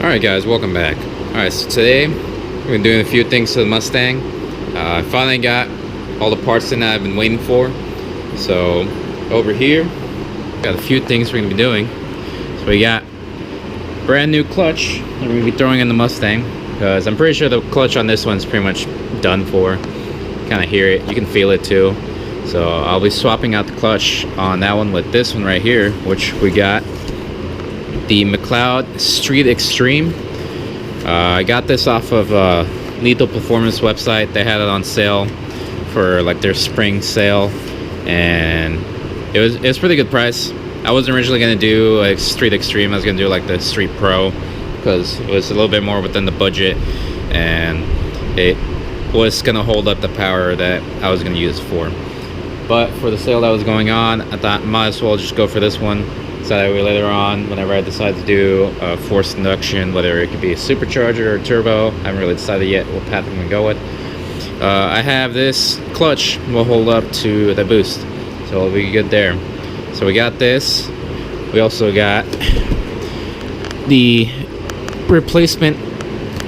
Alright guys, welcome back. Alright, so today we're doing a few things to the Mustang. I finally got all the parts in that I've been waiting for. So over here, got a few things we're going to be doing. So we got brand new clutch that we're going to be throwing in the Mustang, because I'm pretty sure the clutch on this one's pretty much done for. Kind of hear it, you can feel it too. So I'll be swapping out the clutch on that one with this one right here, which we got the McLeod Street Extreme. I got this off of Lethal Performance website. They had it on sale for like their spring sale, and it was pretty good price. I wasn't originally gonna do a Street Extreme. I was gonna do like the Street Pro because it was a little bit more within the budget, and it was gonna hold up the power that I was gonna use it for. But for the sale that was going on, I thought might as well just go for this one. So that way later on, whenever I decide to do a forced induction, whether it could be a supercharger or turbo, I haven't really decided yet what path I'm gonna go with. I have this clutch will hold up to the boost, so it'll be good there. So we got this. We also got the replacement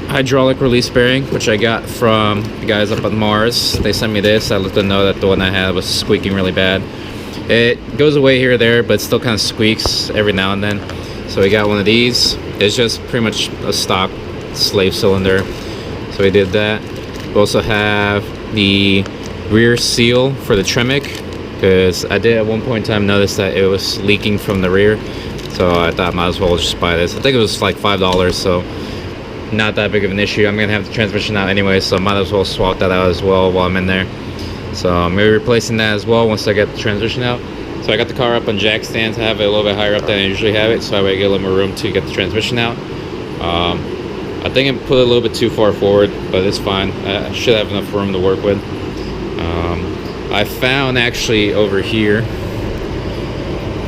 hydraulic release bearing, which I got from the guys up on Mars. They sent me this. I let them know that the one I had was squeaking really bad. It goes away here or there, but it still kind of squeaks every now and then. So we got one of these. It's just pretty much a stock slave cylinder. So we did that. We also have the rear seal for the Tremec, because I did at one point in time notice that it was leaking from the rear. So I thought I might as well just buy this. I think it was like $5, so not that big of an issue. I'm gonna have the transmission out anyway, so I might as well swap that out as well while I'm in there. So I'm going to be replacing that as well once I get the transmission out. So I got the car up on jack stands. I have it a little bit higher up than I usually have it, so that way I get a little more room to get the transmission out. I think I put it a little bit too far forward, but it's fine. I should have enough room to work with. I found actually over here,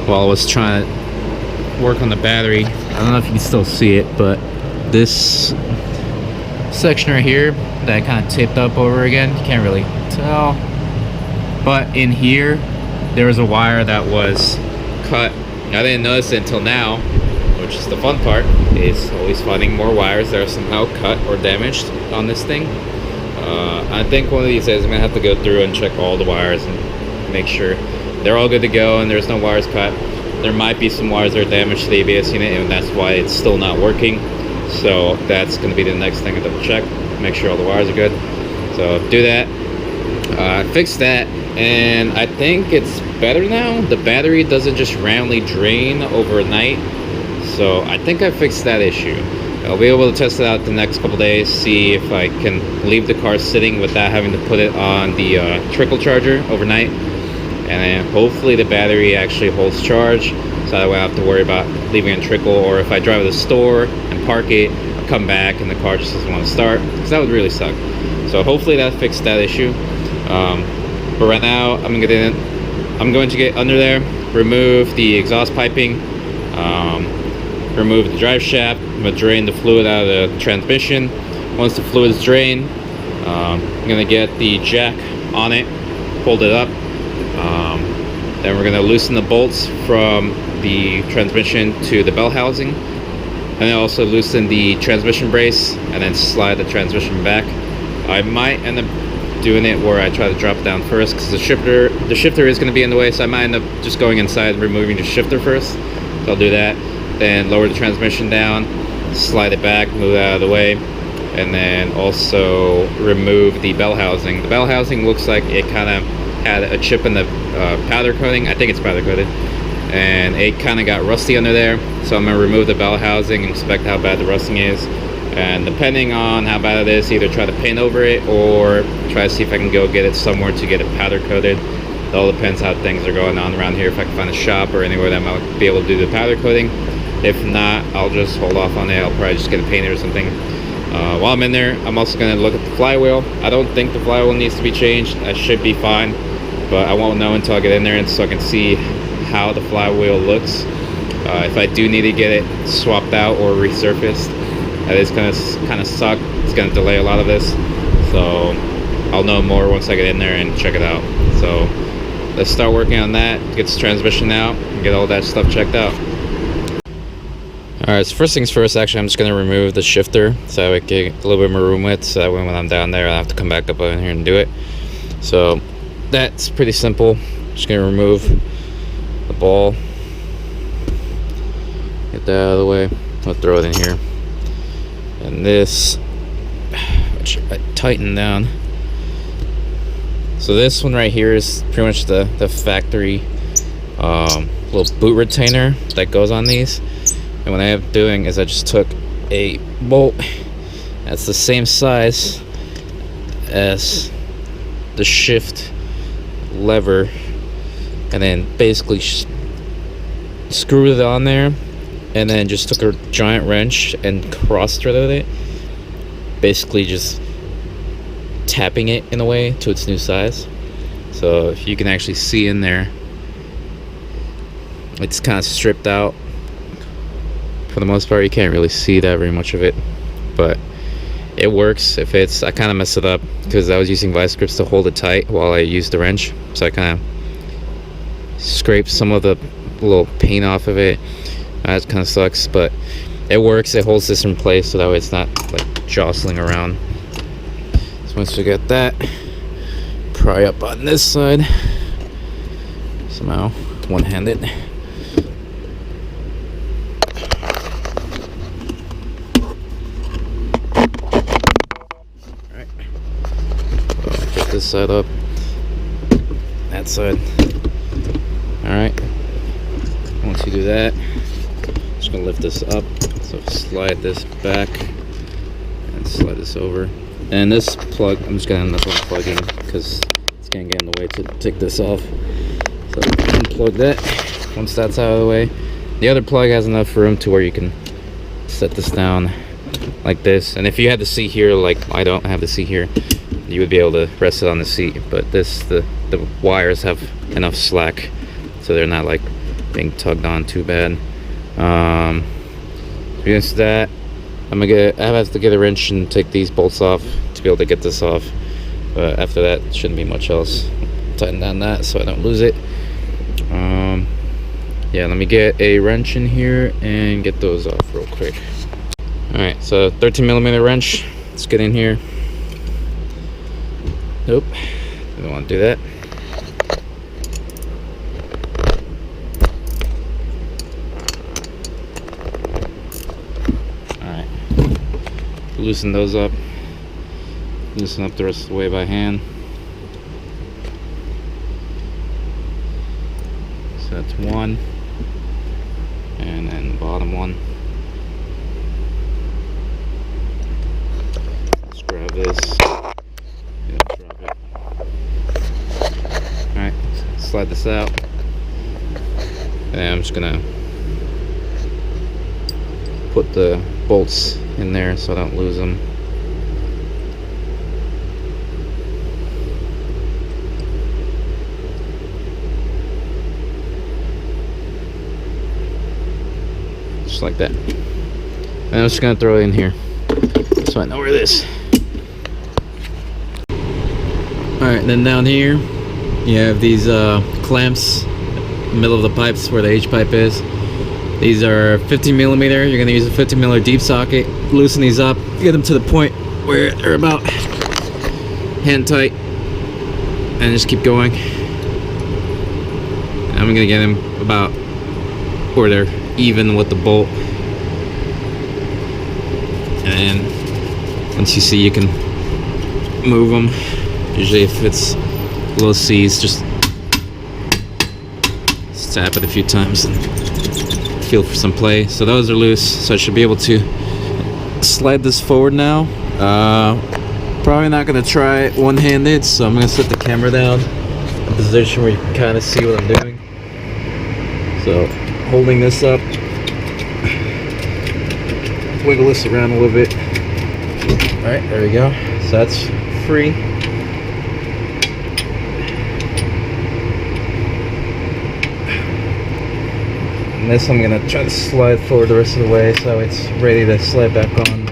while I was trying to work on the battery, I don't know if you can still see it, but this section right here that I kind of taped up over again, you can't really tell. But in here, there was a wire that was cut. I didn't notice it until now, which is the fun part, is always finding more wires that are somehow cut or damaged on this thing. I think one of these days I'm going to have to go through and check all the wires and make sure they're all good to go and there's no wires cut. There might be some wires that are damaged to the ABS unit, and that's why it's still not working. So that's going to be the next thing I double check, make sure all the wires are good. So do that. Fix that, and I think it's better now. The battery doesn't just randomly drain overnight, so I think I fixed that issue. I'll be able to test it out the next couple days, see if I can leave the car sitting without having to put it on the trickle charger overnight, and then hopefully the battery actually holds charge, so that way I don't have to worry about leaving it in trickle, or if I drive to the store and park it, I'll come back and the car just doesn't want to start, because that would really suck. So hopefully that fixed that issue. But right now I'm going to get under there, remove the exhaust piping, remove the drive shaft. I'm going to drain the fluid out of the transmission. Once the fluid is drained, I'm going to get the jack on it, hold it up. Then we're going to loosen the bolts from the transmission to the bell housing, and then also loosen the transmission brace, and then slide the transmission back. I might end up doing it where I try to drop it down first, because the shifter is going to be in the way, so I might end up just going inside and removing the shifter first. So I'll do that, then lower the transmission down, slide it back, move it out of the way, and then also remove the bell housing. The bell housing looks like it kind of had a chip in the powder coating. I think it's powder coated, and it kind of got rusty under there, so I'm going to remove the bell housing and inspect how bad the rusting is. And depending on how bad it is, either try to paint over it or try to see if I can go get it somewhere to get it powder coated. It all depends how things are going on around here, if I can find a shop or anywhere that might be able to do the powder coating. If not, I'll just hold off on it. I'll probably just get it painted or something. While I'm in there, I'm also going to look at the flywheel. I don't think the flywheel needs to be changed. I should be fine, but I won't know until I get in there, and so I can see how the flywheel looks. If I do need to get it swapped out or resurfaced, that is going to kind of suck. It's going to delay a lot of this, so I'll know more once I get in there and check it out. So let's start working on that, get this transmission out, and get all that stuff checked out. Alright, so first things first, actually I'm just going to remove the shifter so I can get a little bit more room width, so that way when I'm down there I'll have to come back up in here and do it. So that's pretty simple. Just going to remove the ball, get that out of the way. I'll throw it in here. And this, which I tighten down. So this one right here is pretty much the factory little boot retainer that goes on these. And what I am doing is I just took a bolt that's the same size as the shift lever, and then basically screwed it on there, and then just took a giant wrench and cross-threaded it, basically just tapping it in a way to its new size. So if you can actually see in there, it's kind of stripped out. For the most part, you can't really see that very much of it, but it works. If it's, I kind of messed it up because I was using vice grips to hold it tight while I used the wrench, so I kind of scraped some of the little paint off of it. That kind of sucks, but it works. It holds this in place so that way it's not like jostling around. So once you get that, pry up on this side somehow, one-handed. This side up, that side. Alright, once you do that, I'm just gonna lift this up, so slide this back and slide this over. And this plug, I'm just gonna end up unplugging because it's gonna get in the way to take this off. So unplug that. Once that's out of the way, the other plug has enough room to where you can set this down like this. And if you had the seat here, like I don't have the seat here, you would be able to rest it on the seat, but the wires have enough slack so they're not like being tugged on too bad. Against that, I have to get a wrench and take these bolts off to be able to get this off, but after that shouldn't be much else. Tighten down that so I don't lose it. Yeah, let me get a wrench in here and get those off real quick. Alright, so 13mm wrench. Let's get in here. Nope, I don't want to do that. Alright, loosen those up. Loosen up the rest of the way by hand. So that's one. And then the bottom one. Let's grab this. Alright, slide this out, and I'm just gonna put the bolts in there so I don't lose them. Just like that. And I'm just gonna throw it in here so I know where it is. Alright, then down here you have these clamps, middle of the pipes where the H pipe is. These are 15mm. You're going to use a 15mm deep socket. Loosen these up, get them to the point where they're about hand tight, and just keep going. And I'm going to get them about where they're even with the bolt. And once you see, you can move them. Usually if it's low C's, just tap it a few times and feel for some play. So those are loose, so I should be able to slide this forward now. Probably not going to try it one-handed, so I'm going to set the camera down in a position where you can kind of see what I'm doing. So holding this up, wiggle this around a little bit. Alright, there we go. So that's free. And this I'm gonna try to slide forward the rest of the way so it's ready to slide back on.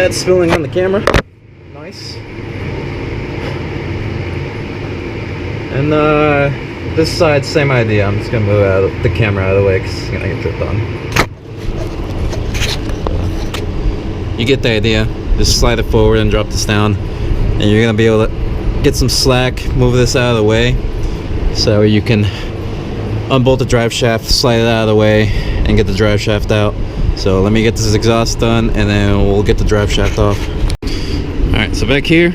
That's spilling on the camera. Nice. And this side, same idea. I'm just gonna move the camera out of the way because it's gonna get dripped on. You get the idea. Just slide it forward and drop this down, and you're gonna be able to get some slack, move this out of the way, so you can unbolt the drive shaft, slide it out of the way, and get the drive shaft out. So let me get this exhaust done, and then we'll get the drive shaft off. Alright, so back here,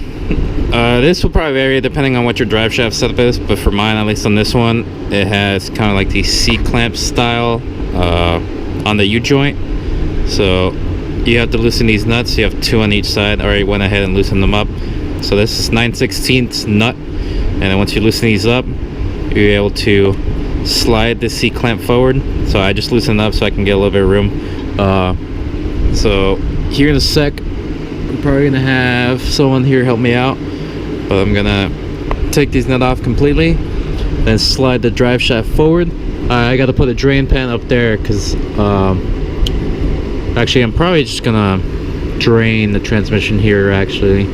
this will probably vary depending on what your drive shaft setup is, but for mine, at least on this one, it has kind of like the C-clamp style on the U-joint. So you have to loosen these nuts. You have 2 on each side. I already went ahead and loosened them up. So this is 9/16 nut, and then once you loosen these up, you're able to slide the C-clamp forward. So I just loosened up so I can get a little bit of room. So here in a sec, I'm probably gonna have someone here help me out, but I'm gonna take these nuts off completely, then slide the drive shaft forward. I gotta put a drain pan up there because actually I'm probably just gonna drain the transmission here actually.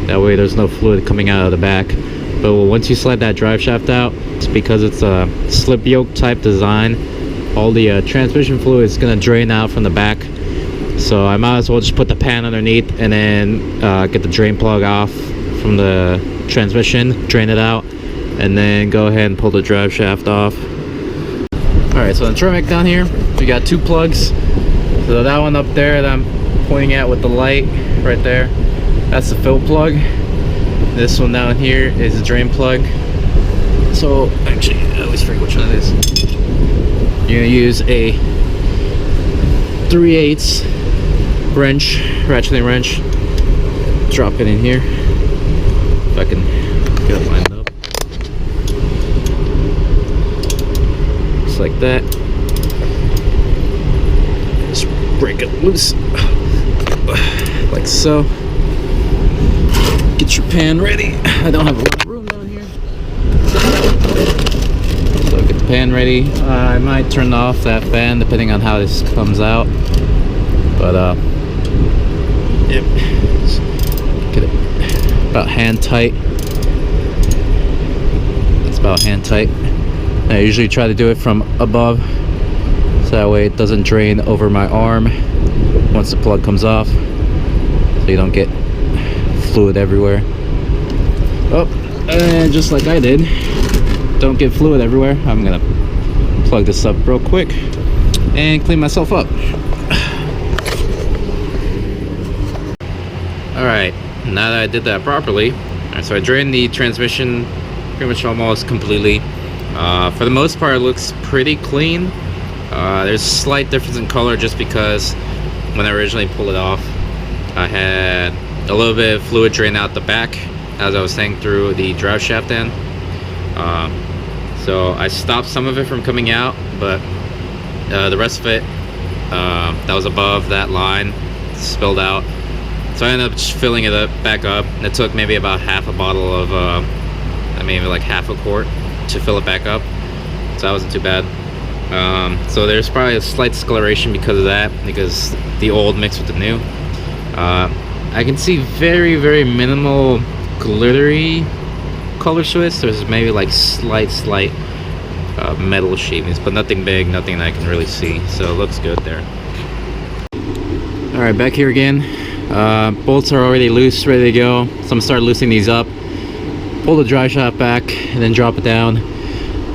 That way there's no fluid coming out of the back. But once you slide that drive shaft out, it's because it's a slip yoke type design, all the transmission fluid is going to drain out from the back. So I might as well just put the pan underneath and then get the drain plug off from the transmission, drain it out, and then go ahead and pull the drive shaft off. Alright, so the Tremec down here, we got 2 plugs. So that one up there that I'm pointing at with the light right there, that's the fill plug. This one down here is a drain plug. So actually, I always forget which one it is. You're gonna use a 3/8 wrench, ratcheting wrench. Drop it in here. If I can get it lined up. Just like that. Just break it loose. Like so. Get your pan ready. I don't have a lot of room down here. So get the pan ready. I might turn off that fan depending on how this comes out. But yep. Just get it about hand tight. That's about hand tight. I usually try to do it from above, so that way it doesn't drain over my arm once the plug comes off, so you don't get fluid everywhere. Oh, and just like I did, don't get fluid everywhere, I'm gonna plug this up real quick and clean myself up. Alright, now that I did that properly, so I drained the transmission pretty much almost completely. For the most part, it looks pretty clean. There's a slight difference in color just because when I originally pulled it off, I had a little bit of fluid drain out the back as I was saying through the drive shaft end. So I stopped some of it from coming out, but the rest of it that was above that line spilled out. So I ended up just filling it up back up, and it took maybe about half a bottle of maybe like half a quart to fill it back up, so that wasn't too bad. So there's probably a slight discoloration because of that, because the old mixed with the new. I can see very, very minimal glittery color switch. There's maybe like slight metal shavings, but nothing big, nothing that I can really see. So it looks good there. All right, back here again. Bolts are already loose, ready to go. So I'm gonna start loosening these up. Pull the drive shaft back and then drop it down,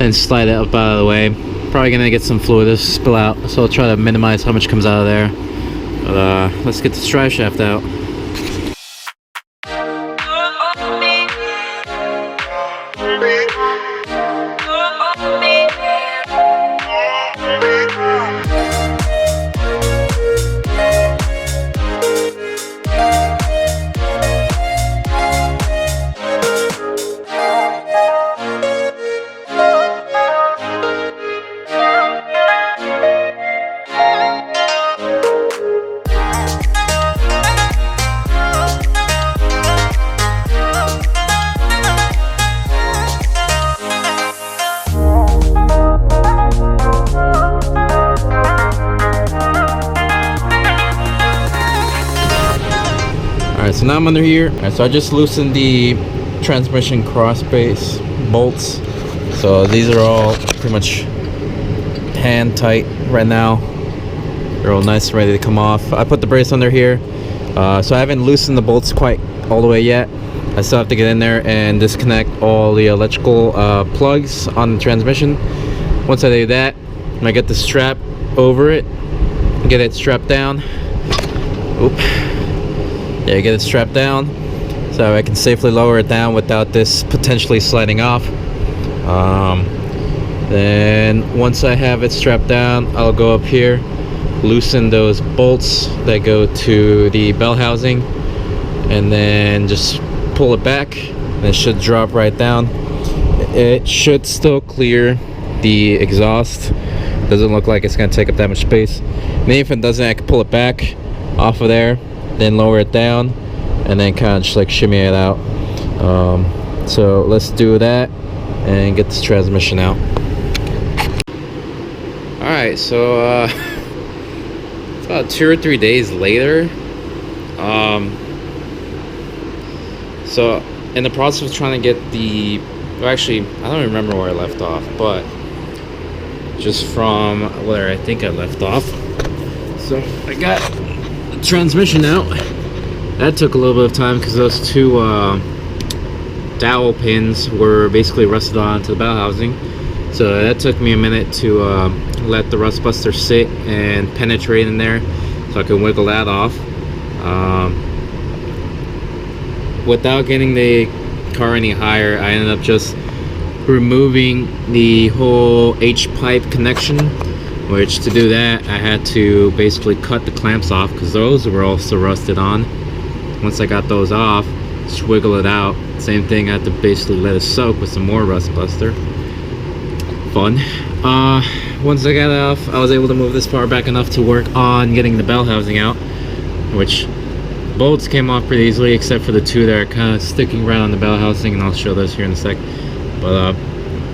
and slide it up out of the way. Probably gonna get some fluid to spill out, so I'll try to minimize how much comes out of there. But let's get this drive shaft out. Alright, so now I'm under here. Alright, so I just loosened the transmission cross base bolts. So these are all pretty much hand tight right now. They're all nice and ready to come off. I put the brace under here. So I haven't loosened the bolts quite all the way yet. I still have to get in there and disconnect all the electrical plugs on the transmission. Once I do that, I get the strap over it, get it strapped down. Oop. Yeah, get it strapped down so I can safely lower it down without this potentially sliding off. Then once I have it strapped down, I'll go up here, loosen those bolts that go to the bell housing, and then just pull it back, and it should drop right down. It should still clear the exhaust. Doesn't look like it's gonna take up that much space. And if it doesn't, I can pull it back off of there, then lower it down, and then kind of just like shimmy it out. So let's do that and get this transmission out. Alright, so it's about 2 or 3 days later. So in the process of trying to get the, well, actually I don't remember where I left off, but just from where I think I left off. So I got the transmission out. That took a little bit of time because those two dowel pins were basically rusted onto the bell housing. So that took me a minute to let the rust buster sit and penetrate in there so I can wiggle that off. Without getting the car any higher, I ended up just removing the whole H-pipe connection, which to do that I had to basically cut the clamps off because those were also rusted on. Once I got those off, just wiggle it out. Same thing, I had to basically let it soak with some more rust buster. Fun. Once I got it off, I was able to move this part back enough to work on getting the bell housing out, which bolts came off pretty easily except for the two that are kind of sticking right on the bell housing, and I'll show those here in a sec. But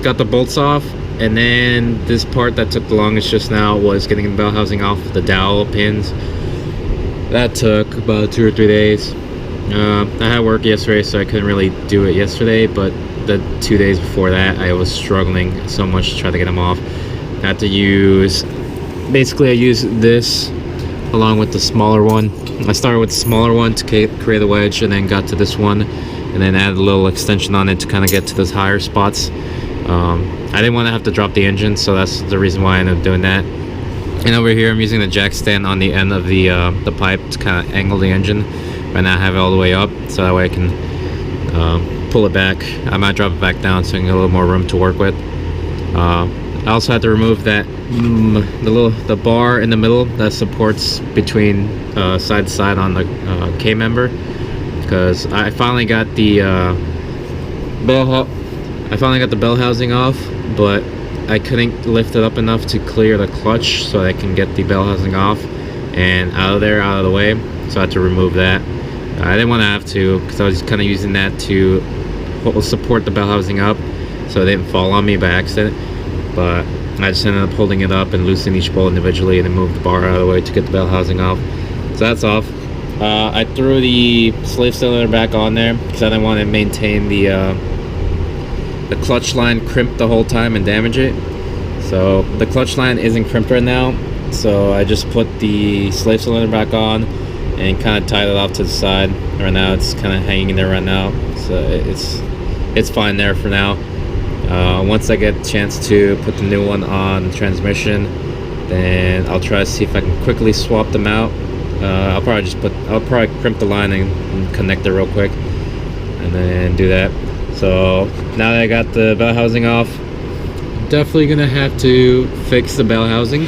got the bolts off, and then this part that took the longest just now was getting the bell housing off the dowel pins. That took about 2 or 3 days. I had work yesterday, so I couldn't really do it yesterday, but the 2 days before that I was struggling so much to try to get them off. I had to use, basically I used this along with the smaller one. I started with the smaller one to create a wedge, and then got to this one, and then added a little extension on it to kind of get to those higher spots. I didn't want to have to drop the engine, so that's the reason why I ended up doing that. And over here I'm using the jack stand on the end of the pipe to kind of angle the engine. Right now I have it all the way up, so that way I can pull it back. I might drop it back down so I can get a little more room to work with. I also had to remove that the bar in the middle that supports between side to side on the K-member, because I finally got the bell housing off, but I couldn't lift it up enough to clear the clutch so I can get the bell housing off and out of the way. So I had to remove that. I didn't want to have to, because I was kind of using that to support the bell housing up so it didn't fall on me by accident. But I just ended up holding it up and loosening each bolt individually, and then moved the bar out of the way to get the bell housing off. So that's off. I threw the slave cylinder back on there because I didn't want to maintain the clutch line crimped the whole time and damage it. So the clutch line isn't crimped right now, so I just put the slave cylinder back on and kind of tied it off to the side. Right now it's kind of hanging in there right now, so it's fine there for now. Once I get a chance to put the new one on the transmission, then I'll try to see if I can quickly swap them out. I'll probably crimp the line and connect it real quick, and then do that. So now that I got the bell housing off, definitely gonna have to fix the bell housing.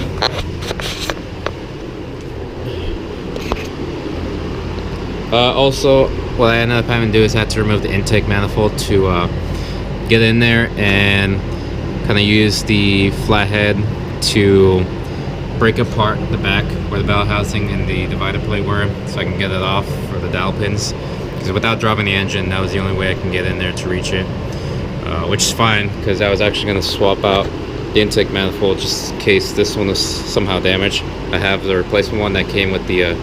Also, what I ended up having to do is I had to remove the intake manifold to get in there and kind of use the flathead to break apart the back where the bell housing and the divider plate were, so I can get it off for the dowel pins. Because without dropping the engine, that was the only way I can get in there to reach it, which is fine, because I was actually going to swap out the intake manifold just in case this one was somehow damaged. I have the replacement one that came with the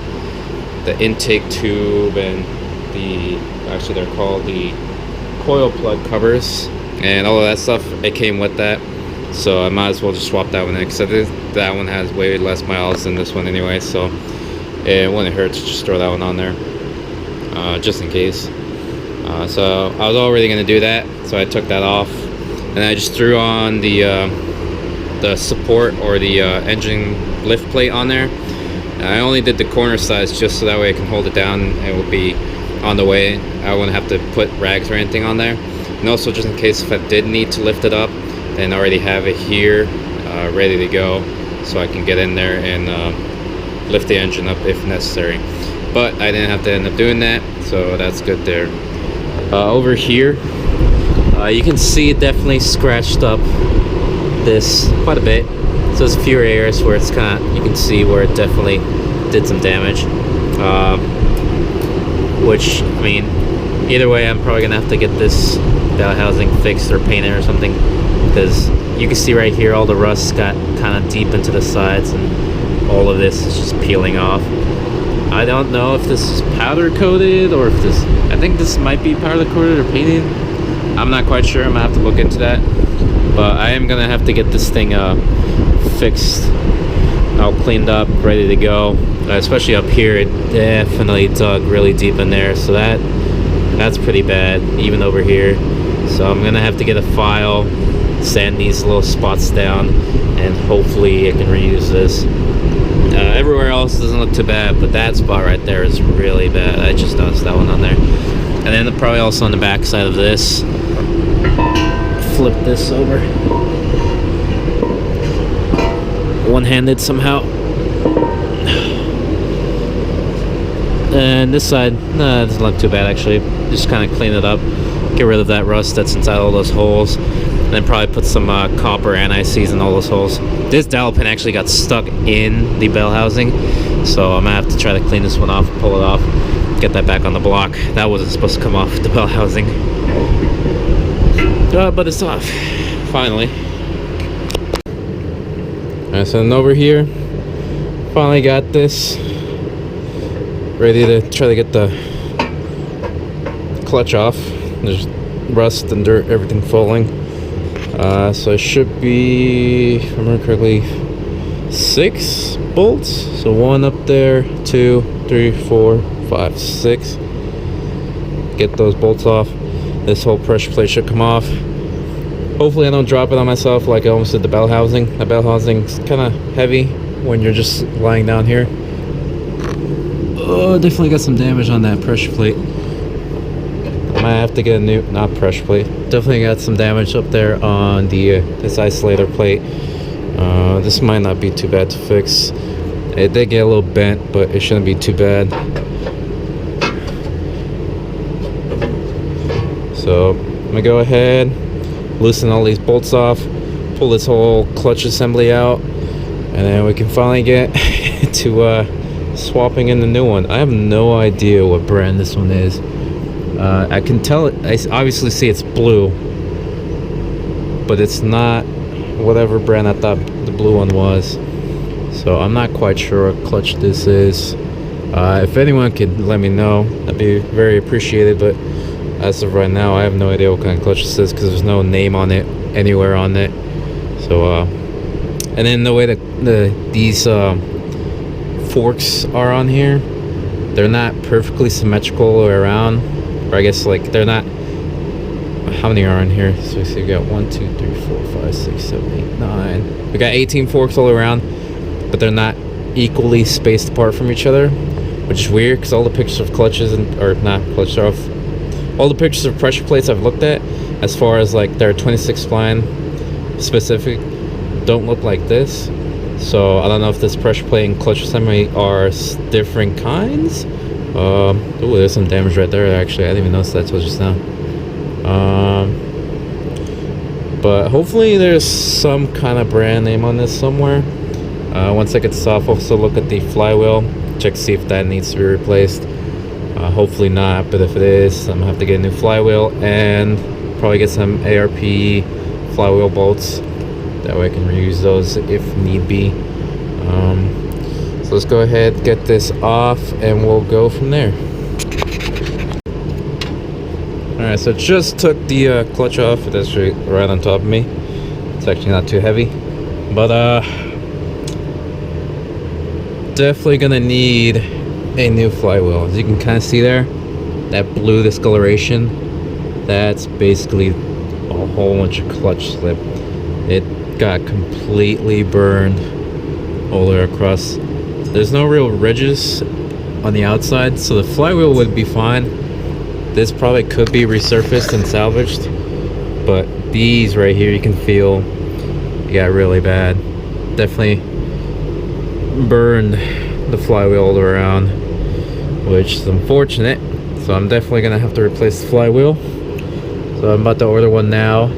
intake tube and actually they're called the coil plug covers, and all of that stuff, it came with that. So I might as well just swap that one in, because that one has way less miles than this one anyway, so it wouldn't hurt to just throw that one on there, just in case. So I was already going to do that, so I took that off, and I just threw on the support, or the engine lift plate on there. And I only did the corner size just so that way I can hold it down and it will be on the way. I wouldn't have to put rags or anything on there. And also, just in case if I did need to lift it up, then I already have it here ready to go, so I can get in there and lift the engine up if necessary. But I didn't have to end up doing that, so that's good there. Over here, you can see it definitely scratched up this quite a bit. So there's a few areas where it's kind of, you can see where it definitely did some damage. Which, I mean, either way, I'm probably gonna have to get this bell housing fixed or painted or something, because you can see right here all the rust got kind of deep into the sides, and all of this is just peeling off. I don't know if this is powder coated or if this, I think this might be powder coated or painted. I'm not quite sure. I'm gonna have to look into that, but I am gonna have to get this thing fixed, all cleaned up, ready to go. Especially up here, it definitely dug really deep in there, so that's pretty bad, even over here. So I'm gonna have to get a file, sand these little spots down, and hopefully I can reuse this. Everywhere else doesn't look too bad, but that spot right there is really bad. I just noticed that one on there. And then probably also on the back side of this. Flip this over. One-handed somehow. And this side, nah, it doesn't look too bad actually. Just kind of clean it up, get rid of that rust that's inside all those holes, and then probably put some copper anti-seize in all those holes. This dowel pin actually got stuck in the bell housing, so I'm gonna have to try to clean this one off, pull it off, get that back on the block. That wasn't supposed to come off the bell housing, but it's off finally. Alright, so then over here, finally got this ready to try to get the clutch off. There's rust and dirt, everything falling. So it should be, if I remember correctly, 6 bolts. So 1 up there, 2, 3, 4, 5, 6. Get those bolts off. This whole pressure plate should come off. Hopefully I don't drop it on myself like I almost did the bell housing. The bell housing's kind of heavy when you're just lying down here. Oh, definitely got some damage on that pressure plate. I might have to get a new, not pressure plate. Definitely got some damage up there on the this isolator plate. This might not be too bad to fix. It did get a little bent, but it shouldn't be too bad. So I'm gonna go ahead, loosen all these bolts off, pull this whole clutch assembly out, and then we can finally get to swapping in the new one. I have no idea what brand this one is. I can tell it, I obviously see it's blue, but it's not whatever brand I thought the blue one was. So I'm not quite sure what clutch this is. If anyone could let me know, that'd be very appreciated, but as of right now I have no idea what kind of clutch this is, because there's no name on it anywhere on it. So and then the way that these forks are on here, they're not perfectly symmetrical around, or I guess like they're not. How many are in here? So we got 1, 2, 3, 4, 5, 6, 7, 8, 9. We got 18 forks all around, but they're not equally spaced apart from each other, which is weird because all the pictures of clutches or not clutches, all the pictures of pressure plates I've looked at, as far as like their 26 spline specific, don't look like this. So I don't know if this pressure plate and clutch assembly are different kinds. Oh, there's some damage right there actually. I didn't even notice that till just now. But hopefully there's some kind of brand name on this somewhere. Once I get this off, I'll also look at the flywheel, check to see if that needs to be replaced. Hopefully not, but if it is, I'm gonna have to get a new flywheel and probably get some ARP flywheel bolts. That way I can reuse those if need be. So let's go ahead, get this off, and we'll go from there. Alright, so just took the clutch off. It's actually right on top of me. It's actually not too heavy, but definitely gonna need a new flywheel. As you can kind of see there, that blue discoloration, that's basically a whole bunch of clutch slip. It got completely burned all the way across. There's no real ridges on the outside, so the flywheel would be fine. This probably could be resurfaced and salvaged, but these right here, you can feel it got really bad. Definitely burned the flywheel all around, which is unfortunate. So I'm definitely gonna have to replace the flywheel. So I'm about to order one now,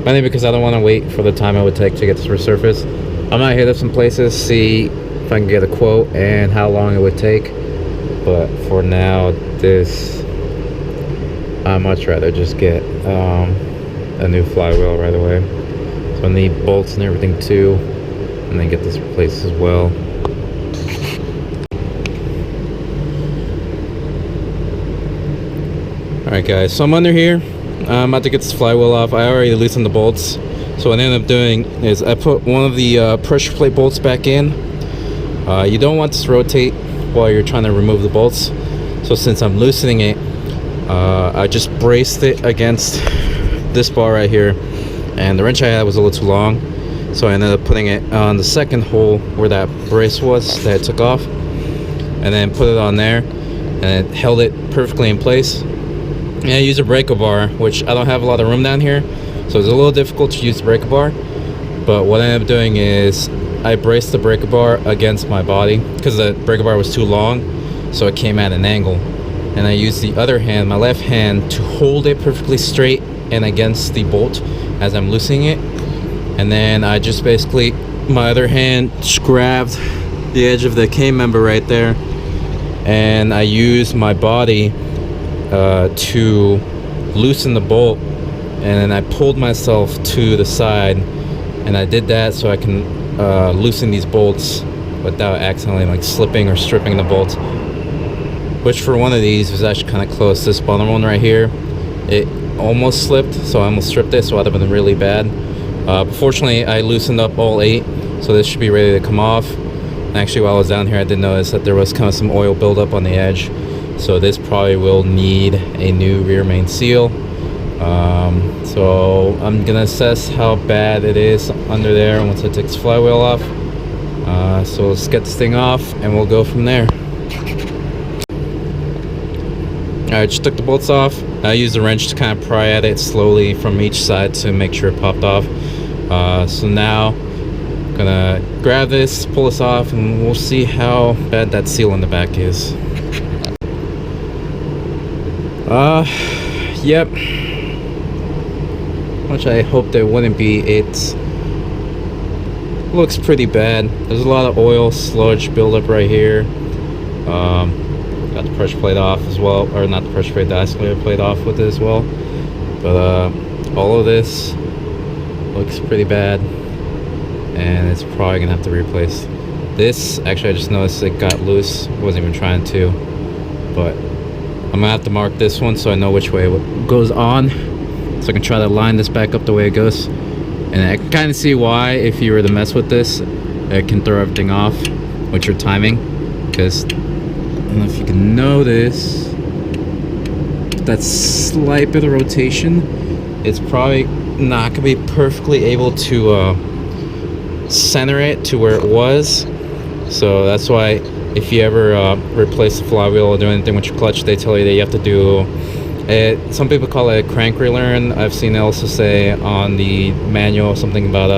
mainly because I don't want to wait for the time it would take to get this resurfaced. I might hit up some places, see if I can get a quote and how long it would take, but for now, this, I'd much rather just get a new flywheel right away. So I need bolts and everything too, and then get this replaced as well. Alright guys, so I'm under here. I'm about to get this flywheel off. I already loosened the bolts. So what I ended up doing is I put one of the pressure plate bolts back in. You don't want this to rotate while you're trying to remove the bolts. So since I'm loosening it, I just braced it against this bar right here. And the wrench I had was a little too long. So I ended up putting it on the second hole where that brace was that I took off. And then put it on there. And it held it perfectly in place. And I use a breaker bar, which I don't have a lot of room down here, so it's a little difficult to use the breaker bar. But what I ended up doing is I braced the breaker bar against my body because the breaker bar was too long, so it came at an angle. And I used the other hand, my left hand, to hold it perfectly straight and against the bolt as I'm loosening it. And then I just basically, my other hand just grabbed the edge of the K member right there, and I used my body to loosen the bolt, and then I pulled myself to the side, and I did that so I can loosen these bolts without accidentally like slipping or stripping the bolts, which for one of these was actually kind of close. This bottom one right here, it almost slipped, so I almost stripped it, so it would have been really bad. Fortunately, I loosened up all 8, so this should be ready to come off. And actually, while I was down here, I did notice that there was kind of some oil buildup on the edge. So this probably will need a new rear main seal. So I'm gonna assess how bad it is under there once I take this flywheel off. So let's get this thing off and we'll go from there. Alright, just took the bolts off. I used a wrench to kind of pry at it slowly from each side to make sure it popped off. So now I'm gonna grab this, pull this off, and we'll see how bad that seal in the back is. Yep. Which I hoped it wouldn't be. It looks pretty bad. There's a lot of oil sludge buildup right here. Got the pressure plate off as well, or not the pressure plate, the isolator plate off with it as well. But all of this looks pretty bad, and it's probably gonna have to replace this. Actually, I just noticed it got loose. Wasn't even trying to, but I'm gonna have to mark this one so I know which way it goes on, so I can try to line this back up the way it goes. And I can kind of see why, if you were to mess with this, it can throw everything off with your timing. Because I don't know if you can notice that slight bit of rotation. It's probably not gonna be perfectly able to center it to where it was. So that's why, if you ever replace the flywheel or do anything with your clutch, they tell you that you have to do it. Some people call it a crank relearn. I've seen it also say on the manual something about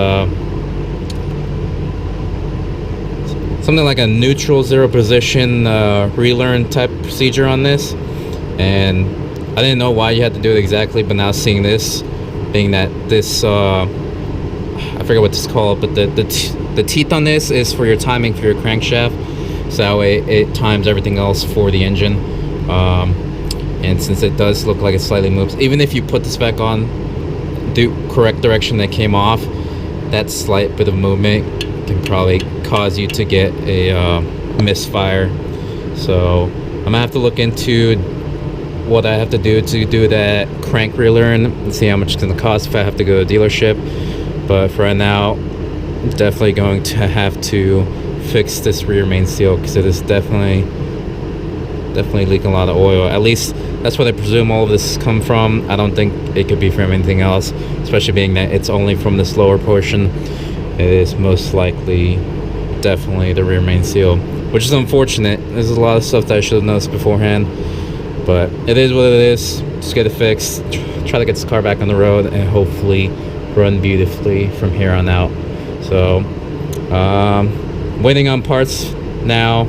something like a neutral zero position relearn type procedure on this. And I didn't know why you had to do it exactly, but now seeing this, being that this I forget what this is called, but the teeth on this is for your timing for your crankshaft. So that way it times everything else for the engine. And since it does look like it slightly moves, even if you put this back on the correct direction that came off, that slight bit of movement can probably cause you to get a misfire. So I'm gonna have to look into what I have to do that crank reeler and see how much it's gonna cost if I have to go to a dealership. But for right now, I'm definitely going to have to fix this rear main seal because it is definitely leaking a lot of oil. At least that's what I presume all of this come from. I don't think it could be from anything else, especially being that it's only from this lower portion. It is most likely definitely the rear main seal, which is unfortunate. There's a lot of stuff that I should have noticed beforehand, but it is what it is. Just get it fixed, try to get this car back on the road, and hopefully run beautifully from here on out. So waiting on parts now,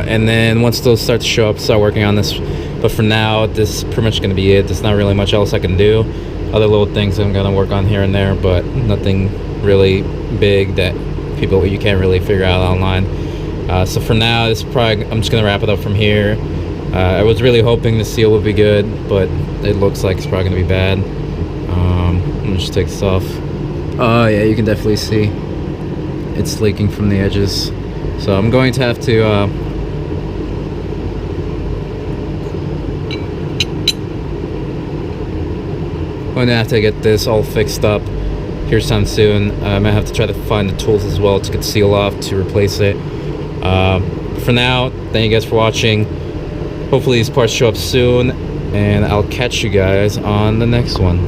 and then once those start to show up, start working on this. But for now, this is pretty much going to be it. There's not really much else I can do. Other little things I'm going to work on here and there, but nothing really big that you can't really figure out online. So for now, I'm just going to wrap it up from here. I was really hoping the seal would be good, but it looks like it's probably going to be bad. Let me just take this off. Oh yeah, you can definitely see it's leaking from the edges. So I'm going to have to get this all fixed up here sometime soon. I might have to try to find the tools as well to get the seal off to replace it. For now, thank you guys for watching. Hopefully these parts show up soon, and I'll catch you guys on the next one.